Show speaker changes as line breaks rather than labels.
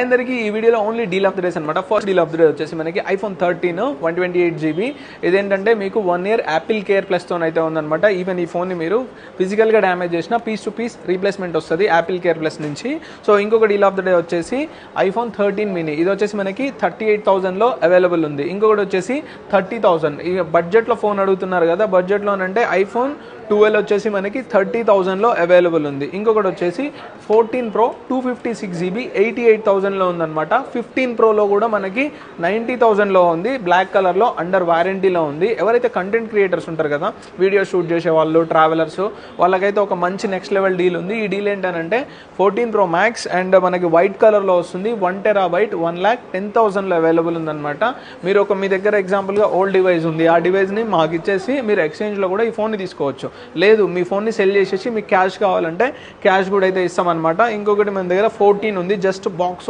అందరికీ ఈ వీడియోలో only deal of the days అనమాట. First deal of the day వచ్చేసి మనకి ఐఫోన్ 13 128GB. ఇదేంటంటే మీకు 1 year యాపిల్ కేర్ ప్లస్తో అయితే ఉందన్నమాట. ఈవెన్ ఈ ఫోన్ని మీరు ఫిజికల్గా డ్యామేజ్ చేసిన పీస్ టు పీస్ రీప్లేస్మెంట్ వస్తుంది యాపిల్ కేర్ ప్లస్ నుంచి. సో ఇంకొక డీల్ ఆఫ్ ద డే వచ్చేసి ఐఫోన్ 13 mini. ఇది వచ్చేసి మనకి 38,000లో అవైలబుల్ ఉంది. ఇంకొకటి వచ్చేసి 30,000. ఇక బడ్జెట్లో ఫోన్ అడుగుతున్నారు కదా, బడ్జెట్లోనంటే ఐఫోన్ 12 వచ్చేసి మనకి 30,000లో అవైలబుల్ ఉంది. ఇంకొకటి వచ్చేసి 14 Pro 256GB 88,000లో ఉందన్నమాట. 15 Proలో కూడా మనకి 90,000లో ఉంది. బ్లాక్ కలర్లో అండర్ వారంటీలో ఉంది. ఎవరైతే కంటెంట్ క్రియేటర్స్ ఉంటారు కదా, వీడియో షూట్ చేసే వాళ్ళు, ట్రావెలర్స్, వాళ్ళకైతే ఒక మంచి నెక్స్ట్ లెవెల్ డీల్ ఉంది. ఈ డీల్ ఏంటంటే 14 Pro Max అండ్ మనకి వైట్ కలర్లో వస్తుంది. 1TB 1,10,000లో అవైలబుల్ ఉందన్నమాట. మీరు మీ దగ్గర ఎగ్జాంపుల్గా ఓల్డ్ డివైస్ ఉంది, ఆ డివైస్ని మాకు ఇచ్చేసి మీరు ఎక్స్చేంజ్లో కూడా ఈ ఫోన్ని తీసుకోవచ్చు. లేదు మీ ఫోన్ని సెల్ చేసేసి మీకు క్యాష్ కావాలంటే క్యాష్ కూడా అయితే ఇస్తామన్నమాట. ఇంకొకటి మన దగ్గర 14 ఉంది, జస్ట్ బాక్స్